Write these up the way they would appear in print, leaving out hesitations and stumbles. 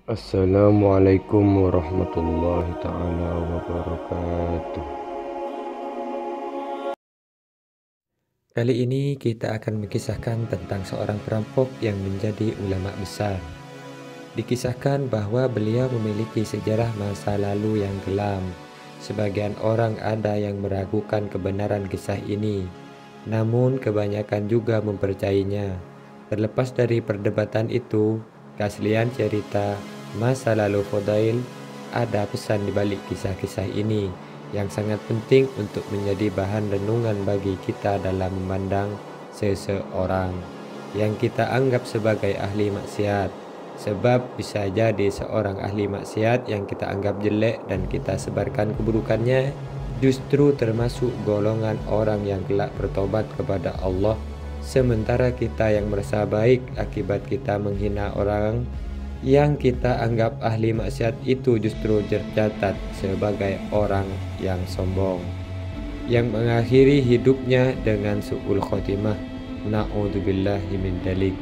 Assalamualaikum warahmatullahi taala wabarakatuh. Kali ini kita akan mengisahkan tentang seorang perampok yang menjadi ulama besar. Dikisahkan bahwa beliau memiliki sejarah masa lalu yang kelam. Sebagian orang ada yang meragukan kebenaran kisah ini, namun kebanyakan juga mempercayainya. Terlepas dari perdebatan itu, keaslian cerita masa lalu Fudail, ada pesan di balik kisah-kisah ini yang sangat penting untuk menjadi bahan renungan bagi kita dalam memandang seseorang yang kita anggap sebagai ahli maksiat. Sebab bisa jadi seorang ahli maksiat yang kita anggap jelek dan kita sebarkan keburukannya justru termasuk golongan orang yang kelak bertobat kepada Allah, sementara kita yang merasa baik akibat kita menghina orang yang kita anggap ahli maksiat itu justru tercatat sebagai orang yang sombong, yang mengakhiri hidupnya dengan su'ul khotimah. Na'udzubillahi min dalik.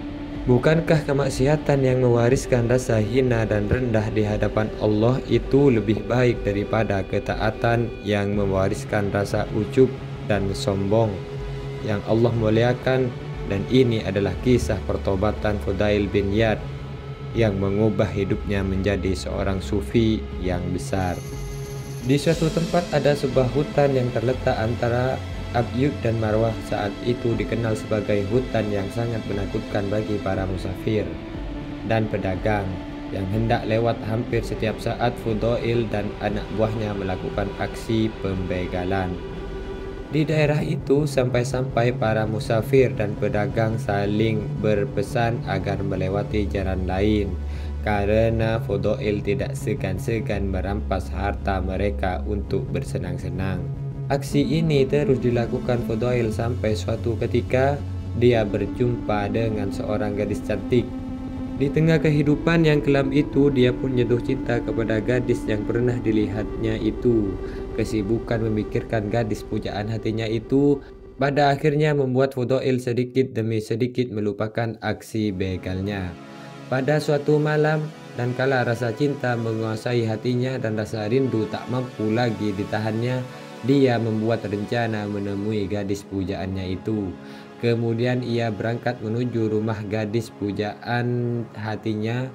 Bukankah kemaksiatan yang mewariskan rasa hina dan rendah di hadapan Allah itu lebih baik daripada ketaatan yang mewariskan rasa ujub dan sombong yang Allah muliakan? Dan ini adalah kisah pertobatan Fudail bin Iyad yang mengubah hidupnya menjadi seorang sufi yang besar. Di suatu tempat ada sebuah hutan yang terletak antara Abyud dan Marwah. Saat itu dikenal sebagai hutan yang sangat menakutkan bagi para musafir dan pedagang yang hendak lewat hampir setiap saat. Fudail dan anak buahnya melakukan aksi pembegalan di daerah itu sampai-sampai para musafir dan pedagang saling berpesan agar melewati jalan lain karena Fudail tidak segan-segan merampas harta mereka untuk bersenang-senang. Aksi ini terus dilakukan Fudail sampai suatu ketika dia berjumpa dengan seorang gadis cantik. Di tengah kehidupan yang kelam itu, dia pun jatuh cinta kepada gadis yang pernah dilihatnya itu. Kesibukan memikirkan gadis pujaan hatinya itu pada akhirnya membuat Fudail sedikit demi sedikit melupakan aksi begalnya. Pada suatu malam, dan kala rasa cinta menguasai hatinya dan rasa rindu tak mampu lagi ditahannya, dia membuat rencana menemui gadis pujaannya itu. Kemudian ia berangkat menuju rumah gadis pujaan hatinya.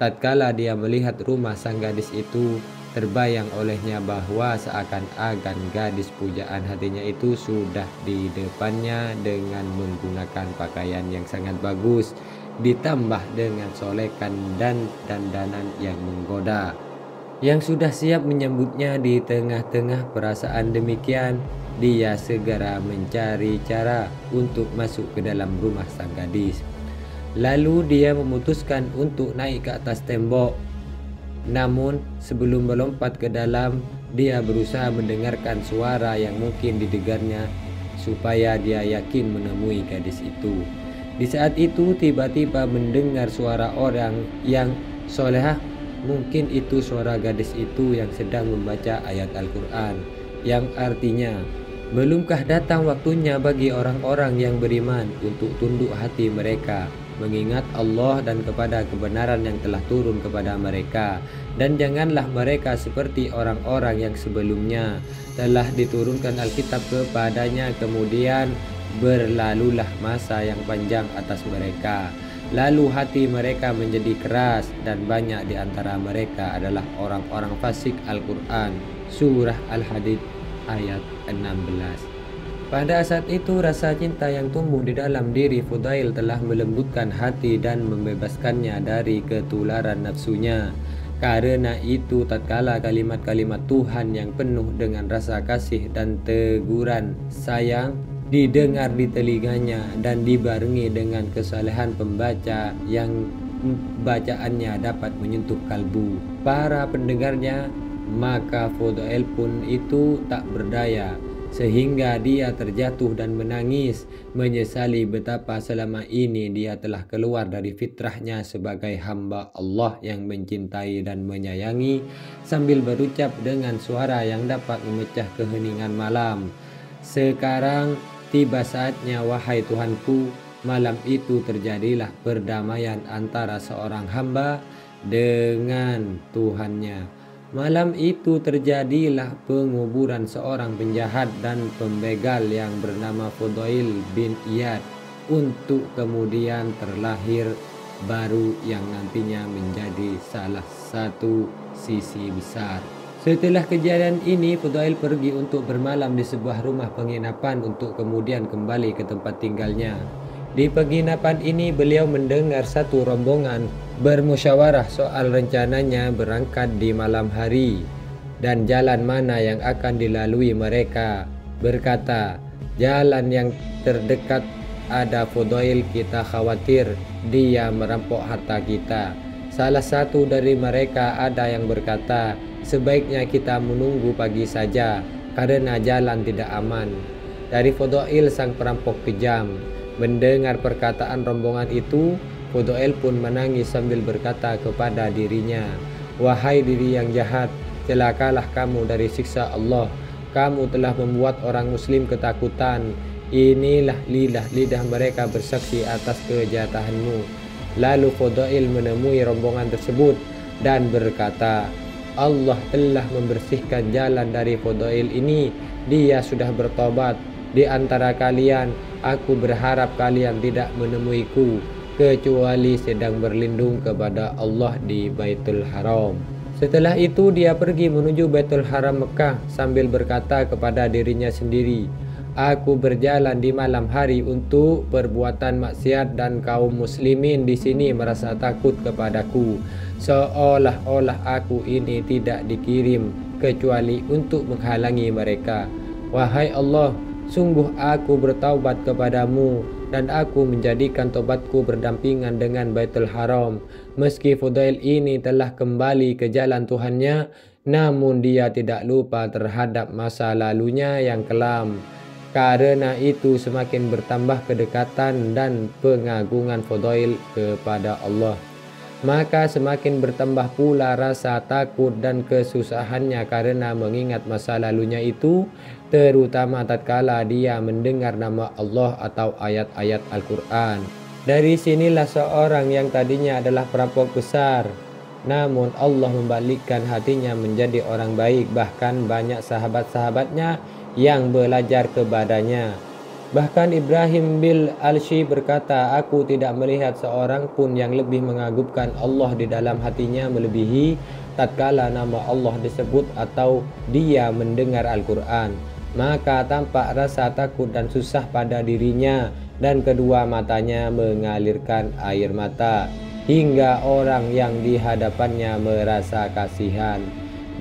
Tatkala dia melihat rumah sang gadis itu, terbayang olehnya bahwa seakan-akan gadis pujaan hatinya itu sudah di depannya dengan menggunakan pakaian yang sangat bagus, ditambah dengan solekan dan dandanan yang menggoda, yang sudah siap menyambutnya. Di tengah-tengah perasaan demikian, dia segera mencari cara untuk masuk ke dalam rumah sang gadis. Lalu dia memutuskan untuk naik ke atas tembok. Namun sebelum melompat ke dalam, dia berusaha mendengarkan suara yang mungkin didengarnya supaya dia yakin menemui gadis itu. Di saat itu tiba-tiba mendengar suara orang yang solehah. Mungkin itu suara gadis itu yang sedang membaca ayat Al-Quran, yang artinya, belumkah datang waktunya bagi orang-orang yang beriman untuk tunduk hati mereka, mengingat Allah dan kepada kebenaran yang telah turun kepada mereka, dan janganlah mereka seperti orang-orang yang sebelumnya telah diturunkan Alkitab kepadanya, kemudian berlalulah masa yang panjang atas mereka, lalu hati mereka menjadi keras, dan banyak di antara mereka adalah orang-orang fasik. Al-Quran Surah Al-Hadid ayat 16. Pada saat itu rasa cinta yang tumbuh di dalam diri Fudail telah melembutkan hati dan membebaskannya dari ketularan nafsunya. Karena itu tatkala kalimat-kalimat Tuhan yang penuh dengan rasa kasih dan teguran sayang didengar di telinganya dan dibarengi dengan kesalehan pembaca yang bacaannya dapat menyentuh kalbu para pendengarnya, maka Fudail pun itu tak berdaya sehingga dia terjatuh dan menangis, menyesali betapa selama ini dia telah keluar dari fitrahnya sebagai hamba Allah yang mencintai dan menyayangi, sambil berucap dengan suara yang dapat memecah keheningan malam, "Sekarang tiba saatnya, wahai Tuhanku." Malam itu terjadilah perdamaian antara seorang hamba dengan Tuhannya. Malam itu terjadilah penguburan seorang penjahat dan pembegal yang bernama Fudail bin Iyad, untuk kemudian terlahir baru yang nantinya menjadi salah satu sisi besar. Setelah kejadian ini, Fudail pergi untuk bermalam di sebuah rumah penginapan untuk kemudian kembali ke tempat tinggalnya. Di penginapan ini beliau mendengar satu rombongan bermusyawarah soal rencananya berangkat di malam hari dan jalan mana yang akan dilalui mereka. Berkata, jalan yang terdekat ada Fudail, kita khawatir dia merampok harta kita. Salah satu dari mereka ada yang berkata, sebaiknya kita menunggu pagi saja karena jalan tidak aman. Dari Fudail sang perampok kejam. Mendengar perkataan rombongan itu, Fudail pun menangis sambil berkata kepada dirinya, wahai diri yang jahat, celakalah kamu dari siksa Allah. Kamu telah membuat orang muslim ketakutan. Inilah lidah mereka bersaksi atas kejahatanmu. Lalu Fudail menemui rombongan tersebut dan berkata, Allah telah membersihkan jalan dari Fudail ini. Dia sudah bertobat. Di antara kalian, aku berharap kalian tidak menemuiku kecuali sedang berlindung kepada Allah di Baitul Haram. Setelah itu dia pergi menuju Baitul Haram Mekah sambil berkata kepada dirinya sendiri, aku berjalan di malam hari untuk perbuatan maksiat dan kaum muslimin di sini merasa takut kepadaku, seolah-olah aku ini tidak dikirim kecuali untuk menghalangi mereka. Wahai Allah, sungguh aku bertaubat kepadamu dan aku menjadikan tobatku berdampingan dengan Baitul Haram. Meski Fudail ini telah kembali ke jalan Tuhannya, namun dia tidak lupa terhadap masa lalunya yang kelam. Karena itu semakin bertambah kedekatan dan pengagungan Fudail kepada Allah. Maka semakin bertambah pula rasa takut dan kesusahannya karena mengingat masa lalunya itu, terutama tatkala dia mendengar nama Allah atau ayat-ayat Al-Quran. Dari sinilah seorang yang tadinya adalah perampok besar, namun Allah membalikkan hatinya menjadi orang baik. Bahkan banyak sahabat-sahabatnya yang belajar kepadanya. Bahkan Ibrahim bin Al-Shi berkata, aku tidak melihat seorang pun yang lebih mengagumkan Allah di dalam hatinya melebihi tatkala nama Allah disebut atau dia mendengar Al-Quran. Maka tampak rasa takut dan susah pada dirinya dan kedua matanya mengalirkan air mata hingga orang yang di hadapannya merasa kasihan.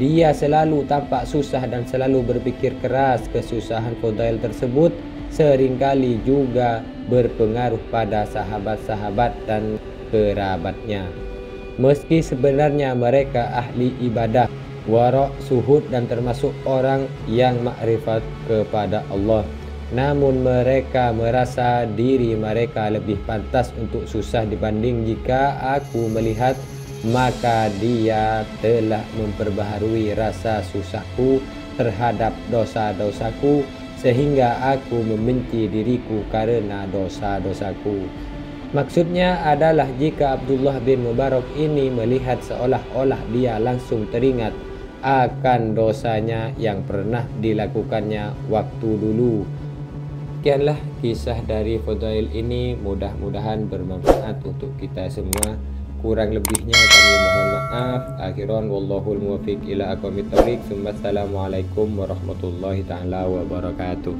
Dia selalu tampak susah dan selalu berpikir keras. Kesusahan Fudail tersebut seringkali juga berpengaruh pada sahabat-sahabat dan kerabatnya. Meski sebenarnya mereka ahli ibadah, wara', suhud dan termasuk orang yang makrifat kepada Allah, namun mereka merasa diri mereka lebih pantas untuk susah dibanding jika aku melihat, maka dia telah memperbaharui rasa susahku terhadap dosa-dosaku sehingga aku membenci diriku karena dosa-dosaku. Maksudnya adalah jika Abdullah bin Mubarak ini melihat seolah-olah dia langsung teringat akan dosanya yang pernah dilakukannya waktu dulu. Sekianlah kisah dari Fudail ini, mudah-mudahan bermanfaat untuk kita semua. Kurang lebihnya kami mohon maaf. Akhiran wallahul muwaffiq ila aqwamit thoriq. Assalamualaikum warahmatullahi taala wabarakatuh.